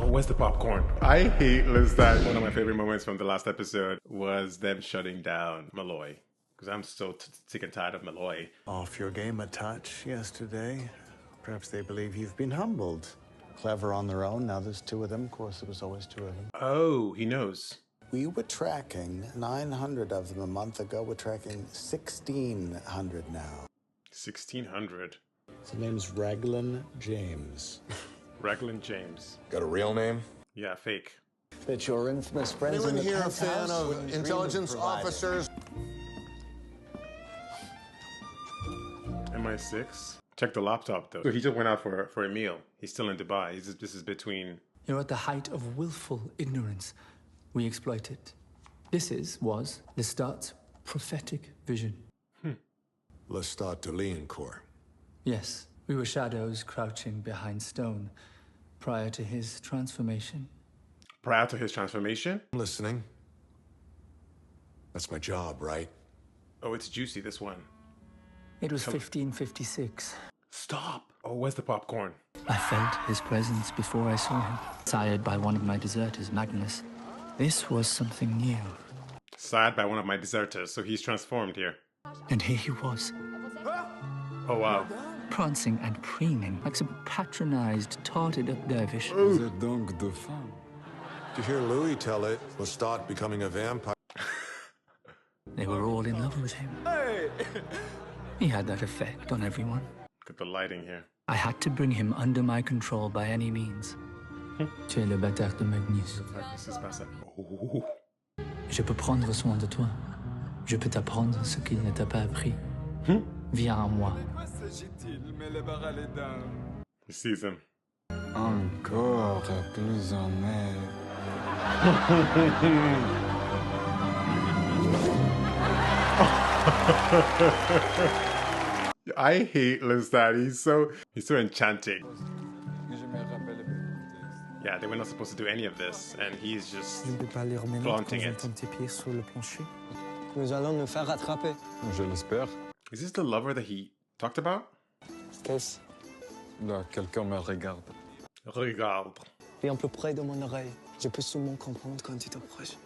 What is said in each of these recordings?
Oh, where's the popcorn? I hate Lestat. One of my favorite moments from the last episode was them shutting down Malloy. Because I'm so sick and tired of Malloy. Off your game a touch yesterday. Perhaps they believe you've been humbled. Clever on their own. Now there's two of them. Of course, there was always two of them. Oh, he knows. We were tracking 900 of them a month ago. We're tracking 1,600 now. 1,600? His name's Raglan James. Raglan James. Got a real name? Yeah, fake. But your infamous friends Anyone in the here a penthouse fan of wouldn't dream intelligence providing. officers? MI6? Check the laptop, though. So he just went out for a meal. He's still in Dubai. This is between... You're at the height of willful ignorance. We exploit it. This was Lestat's prophetic vision. Lestat de Liancourt. Yes, we were shadows crouching behind stone prior to his transformation. Prior to his transformation? I'm listening. That's my job, right? Oh, it's juicy, this one. It was 1556. Stop! Oh, where's the popcorn? I felt his presence before I saw him, sired by one of my deserters, Magnus. This was something new. Sired by one of my deserters, so he's transformed here. And here he was, Oh, wow. prancing and preening like some patronized, tarted-up dervish. Vous êtes donc de femme. To hear Louis tell it, Lestat becoming a vampire. They were all in love with him. He had that effect on everyone. Look at the lighting here. I had to bring him under my control by any means. Tu es le bâtard de Magnus. Oh. Je peux prendre soin de toi. Je peux t'apprendre ce qu'il ne t'a pas appris. Viens à moi. He sees him. Encore plus en mer. I hate Lestat. He's so enchanting. Yeah, they were not supposed to do any of this, and he's just flaunting it. Nous allons nous faire rattraper. Je l'espère. Is this the lover that he talked about? Qu'est-ce? Là, quelqu'un me regarde. Regarde. Viens plus près de mon oreille. Je peux seulement comprendre quand tu t'approches.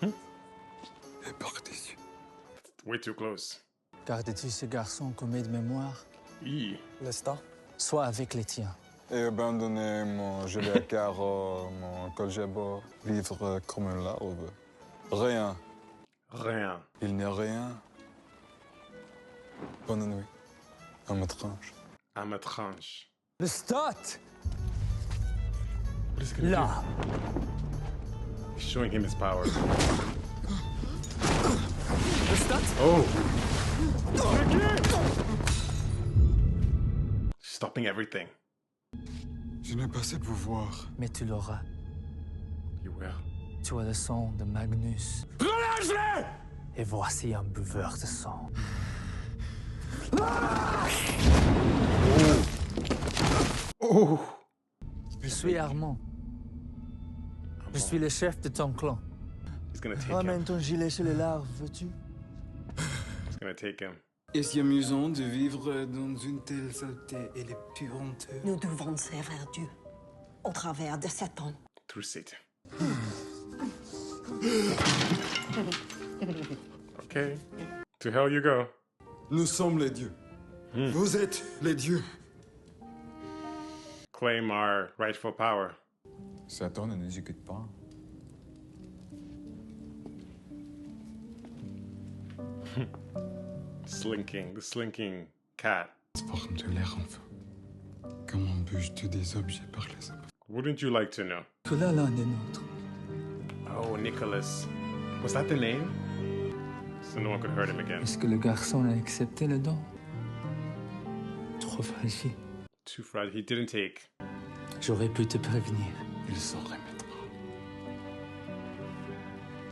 Et par dessus. Way too close. Gardes-tu ce garçon comme aide-mémoire? Eee. Lestat? Sois avec les tiens. Et abandonner mon gilet à carreaux, mon collier à bord, vivre comme un larve. Rien. Rien. Il n'est rien. Bonne nuit. À ma tranche. À ma tranche. Lestat! What is he gonna Là! do? He's showing him his power. Lestat! Oh! Stopping everything. Je n'ai pas ce pouvoir. Mais tu l'auras. You will. Tu as le sang de Magnus. Relâche-le! Et voici un buveur de sang. Oh! Je suis Armand. Je suis le chef de ton clan. He's gonna take him. Ramène ton gilet chez les larves, veux-tu? He's gonna take him. Est-ce amusant de vivre dans une telle saleté? Elle est plus honteuse. Nous devons servir Dieu au travers de Satan. Through Satan. Okay. To hell you go. Nous sommes les dieux. Vous êtes les dieux. Claim our rightful power. Satan ne nous écoute pas. The slinking cat. Forme de l'air enfin. Comment bouges-tu des objets par les hommes? Wouldn't you like to know? Que là l'un des nôtres. Oh, Nicholas. Was that the name? So no one could hurt him again. Est-ce que le garçon a accepté le don? Trop fragile. Too fragile. He didn't take. J'aurais pu te prévenir. Il s'en remettra.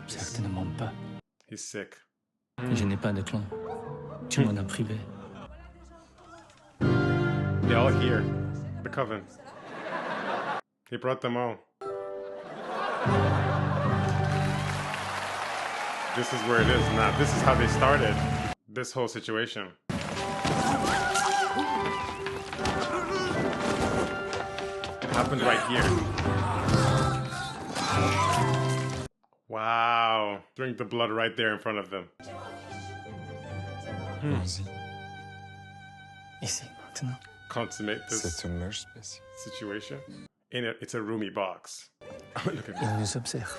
Certainement pas. He's sick. Je n'ai pas de clan. Tu m'en as privé. They're all here. The coven. He brought them all. This is where it is now. This is how they started this whole situation. happened right here. Wow. Drink the blood right there in front of them. Ici, maintenant. Consummate this C'est une mèche spéciale. situation. It's a roomy box. Look at Il that. nous observe.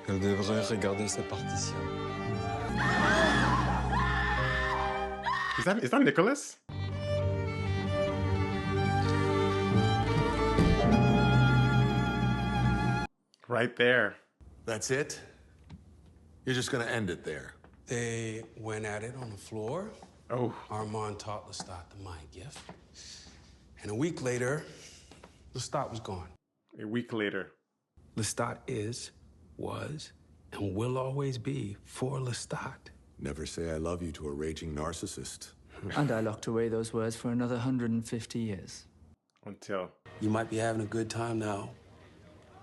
Elle devrait regarder ses partitions. Is that Nicholas? Right there. That's it? You're just gonna end it there? They went at it on the floor. Oh. Armand taught Lestat the mind gift. And a week later, Lestat was gone. A week later. Lestat is, was, and will always be for Lestat. Never say I love you to a raging narcissist. And I locked away those words for another 150 years. Until. You might be having a good time now,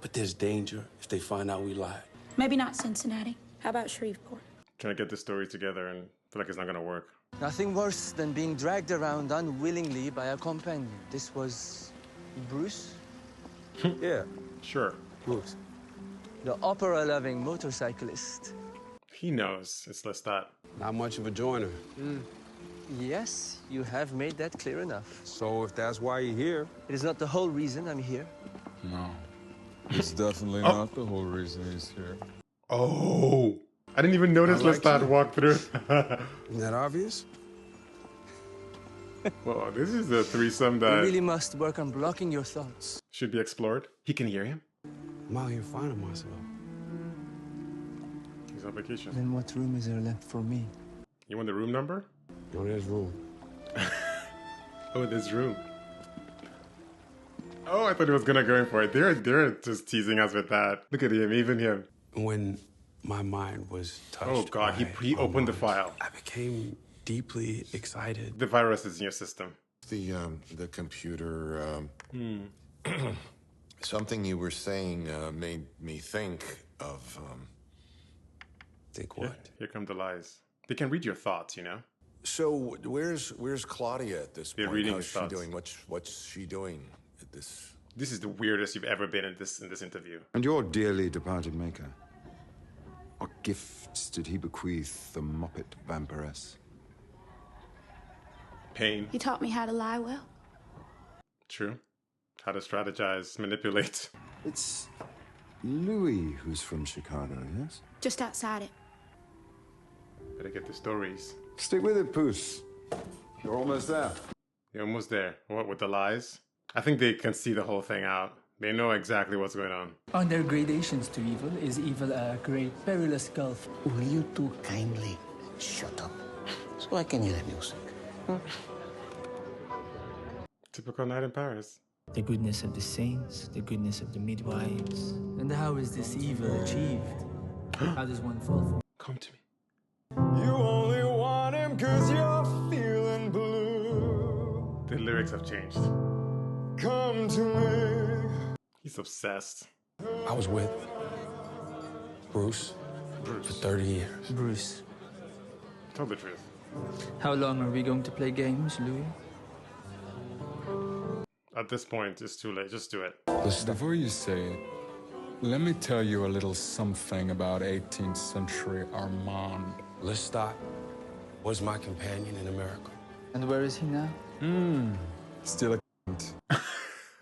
but there's danger if they find out we lied. Maybe not Cincinnati. How about Shreveport? Trying to get the story together and feel like it's not gonna work. Nothing worse than being dragged around unwillingly by a companion. This was Bruce? Yeah, Sure. Bruce. The opera-loving motorcyclist. He knows it's Lestat. Not much of a joiner. Yes, you have made that clear enough. So if that's why you're here... It is not the whole reason I'm here. No. It's definitely not the whole reason he's here. Oh. I didn't even notice I like Lestat you. walk through. Isn't that obvious? Well, this is a threesome You that really must work on blocking your thoughts. should be explored. He can hear him. I'm out here finding myself. He's on vacation. Then what room is there left for me? You want the room number? No, there's room. Oh, this room. Oh, I thought he was gonna go in for it. They're just teasing us with that. Look at him, even him. When my mind was touched Oh God, he by opened the Armand, file. I became deeply excited. The virus is in your system. The computer, something you were saying made me think of, Think Yeah, what? here come the lies. They can read your thoughts, you know? So where's Claudia at this They're point? reading How's his she thoughts. doing? What's she doing at this? This is the weirdest you've ever been in this interview. And your dearly departed maker, what gifts did he bequeath the Moppet vampiress? Pain. He taught me how to lie well. True. How to strategize, manipulate. It's Louis who's from Chicago, yes? Just outside it. Better get the stories. Stick with it, Puss. You're almost there. You're almost there. What, with the lies? I think they can see the whole thing out. They know exactly what's going on. Are there gradations to evil? Is evil a great perilous gulf? Will you two kindly shut up so I can hear the music? Typical night in Paris. The goodness of the saints, the goodness of the midwives. And how is this evil achieved? How does one fall for? Come to me. You only want him cause you're feeling blue. The lyrics have changed. Come to me. He's obsessed. I was with Bruce for 30 years. Bruce, Tell the truth. how long are we going to play games, Louis? At this point, it's too late. Just do it. Before you say it, let me tell you a little something about 18th century Armand. Lestat was my companion in America. And where is he now? Still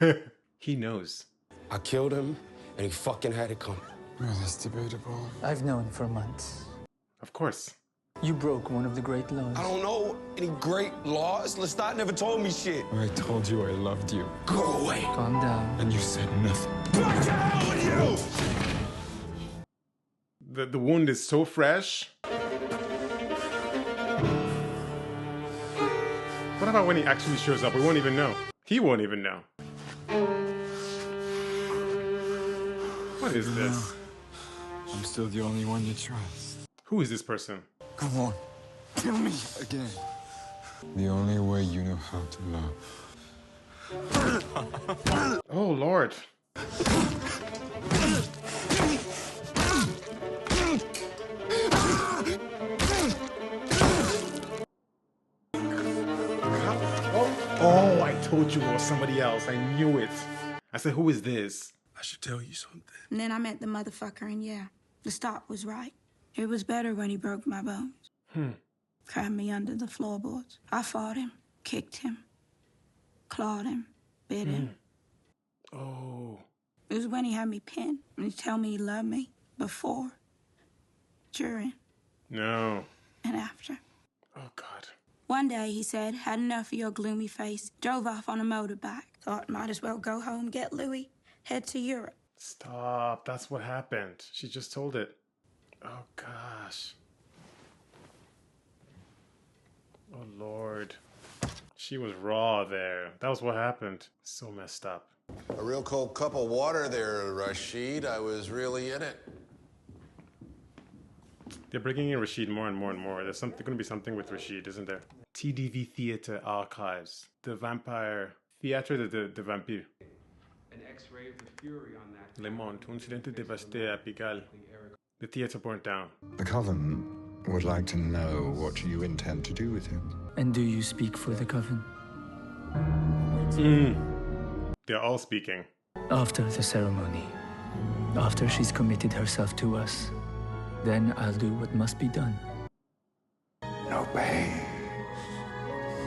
a He knows. I killed him, and he fucking had it coming. Well, that's debatable. I've known for months. Of course. You broke one of the great laws. I don't know any great laws. Lestat never told me shit. I told you I loved you, Go away. Calm down. and you said nothing. Back to hell with you! The wound is so fresh. What about when he actually shows up? We won't even know. He won't even know. What is this? I'm still the only one you trust. Who is this person? Come on, kill me again. The only way you know how to love. Oh, Lord. Oh, I told you it was somebody else. I knew it. I said, who is this? I should tell you something. And then I met the motherfucker, and yeah, the start was right. It was better when he broke my bones. Crammed me under the floorboards. I fought him, kicked him, clawed him, bit him. Oh. It was when he had me pinned, and he told me he loved me before, during, No. and after. Oh, God. One day, he said, had enough of your gloomy face, drove off on a motorbike. Thought might as well go home, get Louis, head to Europe. Stop. That's what happened. She just told it. Oh, gosh. Oh, Lord. She was raw there. That was what happened. So messed up. A real cold cup of water there, Rashid. I was really in it. They're bringing in Rashid more and more and more. There's going to be something with Rashid, isn't there? TDV Theatre Archives. The Vampire... Theatre de Vampire. An X-ray of the fury on that. Le Monde. Un silente dévasté à Pigalle. The theatre burnt down. The Coven would like to know what you intend to do with him. And do you speak for the Coven? They're all speaking. After the ceremony, after she's committed herself to us, then I'll do what must be done. No pain.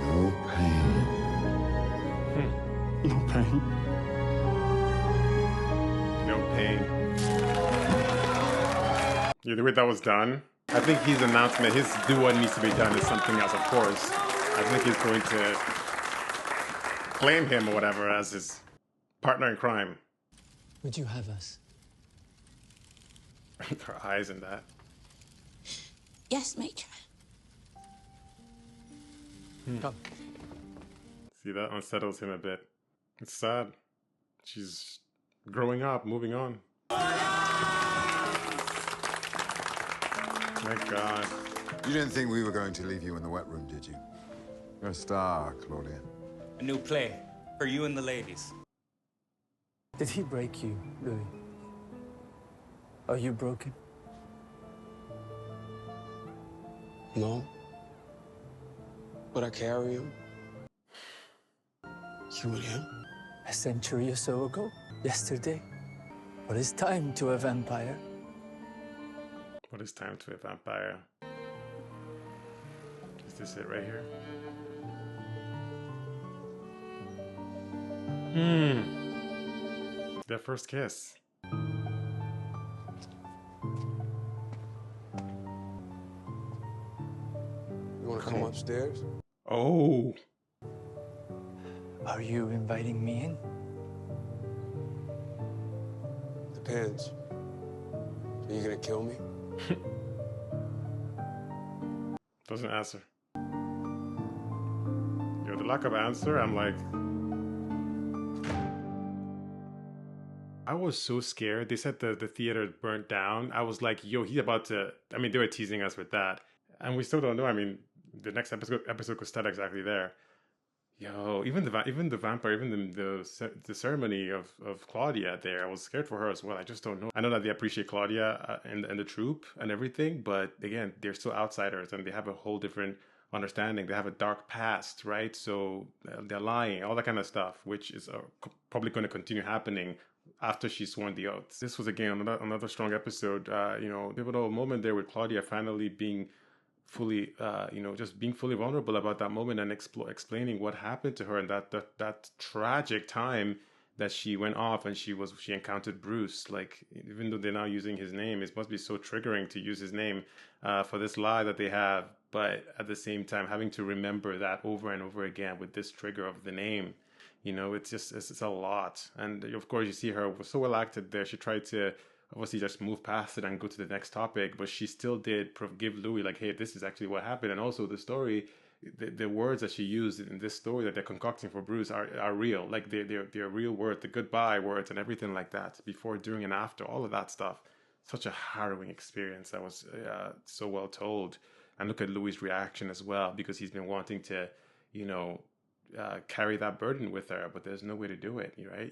No pain. No pain. No pain. Yeah, the way that was done, I think his announcement, his do what needs to be done is something else, of course. I think he's going to claim him or whatever as his partner in crime. Would you have us? Her eyes in that. Yes, Major. Come. See, that unsettles him a bit. It's sad. She's growing up, moving on. My God. You didn't think we were going to leave you in the wet room, did you? You're a star, Claudia. A new play for you and the ladies. Did he break you, Louis? Are you broken? No. But I carry him. You and him? A century or so ago, yesterday. What is time to a vampire? What is time to a vampire? Is this it right here? Their first kiss. You want to come upstairs? Oh. Are you inviting me in? Depends. Are you gonna kill me? Doesn't answer. Yo, the lack of answer, I'm like... I was so scared. They said the theater burnt down. I was like, yo, he's about to... I mean, they were teasing us with that. And we still don't know. I mean, the next episode could start exactly there. Yo, even the vampire, even the ceremony of Claudia there, I was scared for her as well. I just don't know. I know that they appreciate Claudia and the troupe and everything, but again, they're still outsiders and they have a whole different understanding. They have a dark past, right? So they're lying, all that kind of stuff, which is probably going to continue happening after she sworn the oath. This was again another strong episode. Pivotal moment there with Claudia finally being fully, just being fully vulnerable about that moment and explaining what happened to her and that tragic time that she went off and she encountered Bruce. Like, even though they're now using his name, it must be so triggering to use his name for this lie that they have. But at the same time, having to remember that over and over again with this trigger of the name, it's a lot. And of course, you see her was so well acted there. She tried to obviously just move past it and go to the next topic, but she still did give Louis like, hey, this is actually what happened. And also the story, the words that she used in this story that they're concocting for Bruce are real. Like they're real words, the goodbye words and everything like that, before, during, and after, all of that stuff. Such a harrowing experience that was so well told. And look at Louis' reaction as well, because he's been wanting to, carry that burden with her, but there's no way to do it, right?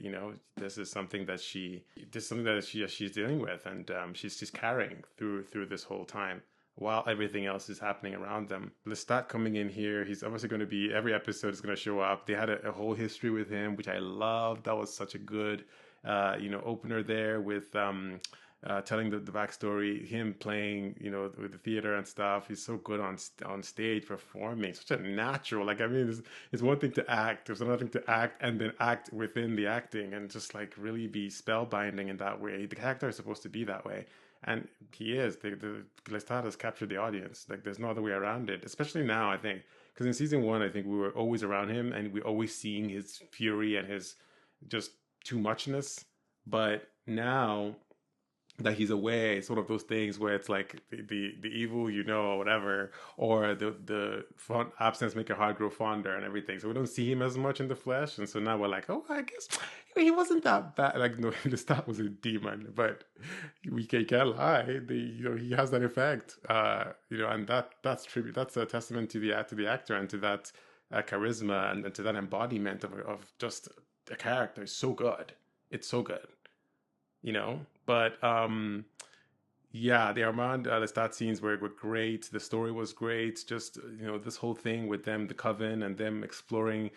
This is something that she's dealing with, and she's carrying through this whole time. while everything else is happening around them. Lestat coming in here, he's obviously going to be, every episode is going to show up. They had a whole history with him, which I loved. That was such a good, opener there with telling the backstory, him playing, with the theater and stuff. He's so good on stage performing, such a natural. Like, I mean, it's one thing to act, there's another thing to act and then act within the acting and just like really be spellbinding in that way. The character is supposed to be that way. And he is. The Lestat has captured the audience. Like, there's no other way around it. Especially now, I think, because in season 1, I think we were always around him, and we're always seeing his fury and his just too muchness. But now that he's away, it's sort of those things where it's like the evil, or whatever, or the absence make your heart grow fonder and everything. So we don't see him as much in the flesh, and so now we're like, oh, I guess he wasn't that bad. Like, no, Lestat was a demon, but we can't lie. He has that effect, and that's tribute. That's a testament to the actor and to that charisma and to that embodiment of just a character. It's so good. It's so good. But the Armand Lestat scenes were great. The story was great. Just this whole thing with them, the coven, and them exploring,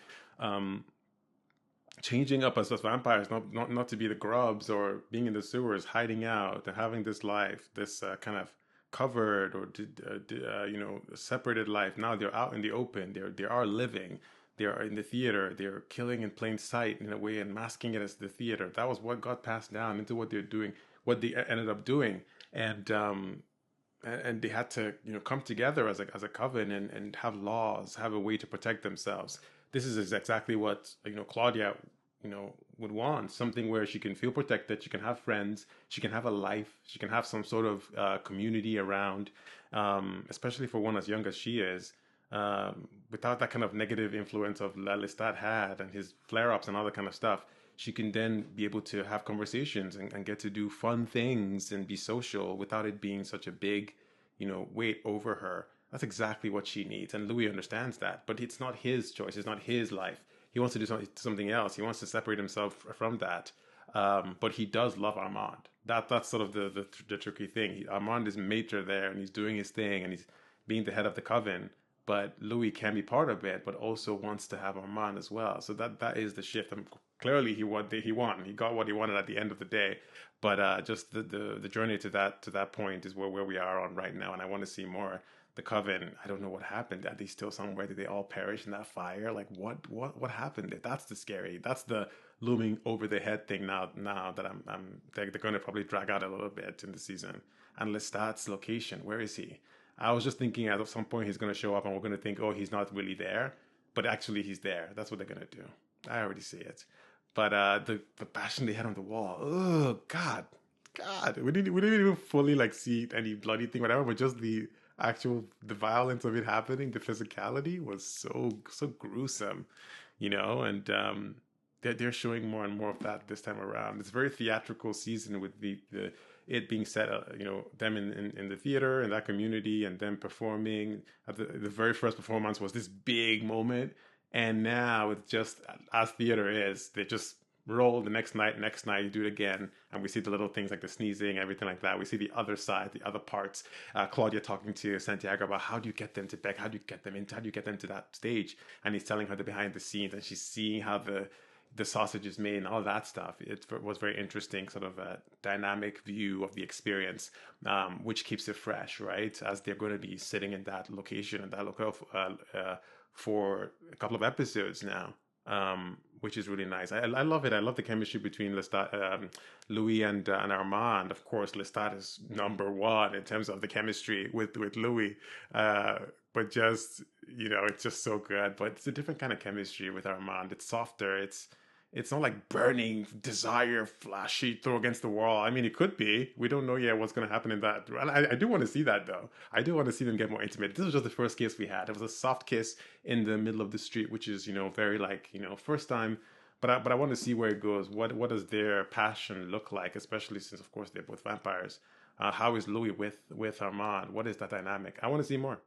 changing up as vampires, not to be the grubs or being in the sewers, hiding out and having this life, this kind of covered or separated life. Now they're out in the open. They are living. They are in the theater. They're killing in plain sight in a way and masking it as the theater. That was what got passed down into what they're doing, what they ended up doing, and they had to come together as a coven and have laws, have a way to protect themselves. This is exactly what Claudia would want, something where she can feel protected, she can have friends, she can have a life, she can have some sort of community around, especially for one as young as she is. Without that kind of negative influence of Lestat had and his flare-ups and all that kind of stuff, she can then be able to have conversations and get to do fun things and be social without it being such a big, weight over her. That's exactly what she needs. And Louis understands that, but it's not his choice. It's not his life. He wants to do something else. He wants to separate himself from that. But he does love Armand. That's sort of the tricky thing. Armand is maître there, and he's doing his thing, and he's being the head of the coven. But Louis can be part of it, but also wants to have Armand as well. So that is the shift. Clearly, he won. He got what he wanted at the end of the day. But just the journey to that point is where we are on right now, and I want to see more. The coven, I don't know what happened. Are they still somewhere? Did they all perish in that fire? Like what happened? That's the scary. That's the looming over the head thing. Now that they're going to probably drag out a little bit in the season. And Lestat's location, where is he? I was just thinking at some point he's going to show up and we're going to think, oh, he's not really there. But actually he's there. That's what they're going to do. I already see it. But the passion they had on the wall. Oh, God. We didn't even fully see any bloody thing, whatever, but just the violence of it happening, the physicality was so gruesome, and they're showing more and more of that this time around. It's a very theatrical season with it being set, them in the theater, in that community, and them performing. At the very first performance was this big moment, and now it's just, as theater is, they just roll the next night, you do it again, and we see the little things like the sneezing, everything like that. We see the other side, the other parts. Claudia talking to Santiago about how do you get them to beg, how do you get them to that stage, and he's telling her the behind the scenes, and she's seeing how the sausage is made and all that stuff. It was very interesting, sort of a dynamic view of the experience, which keeps it fresh, right? As they're going to be sitting in that location and that locale for a couple of episodes now, which is really nice. I love it. I love the chemistry between Lestat, Louis and Armand. Of course, Lestat is number one in terms of the chemistry with Louis. But just, it's just so good. But it's a different kind of chemistry with Armand. It's softer. It's not like burning desire, flashy, throw against the wall. I mean, it could be. We don't know yet what's going to happen in that. And I do want to see that, though. I do want to see them get more intimate. This was just the first kiss we had. It was a soft kiss in the middle of the street, which is, very first time. But I want to see where it goes. What does their passion look like, especially since, of course, they're both vampires? How is Louis with Armand? What is that dynamic? I want to see more.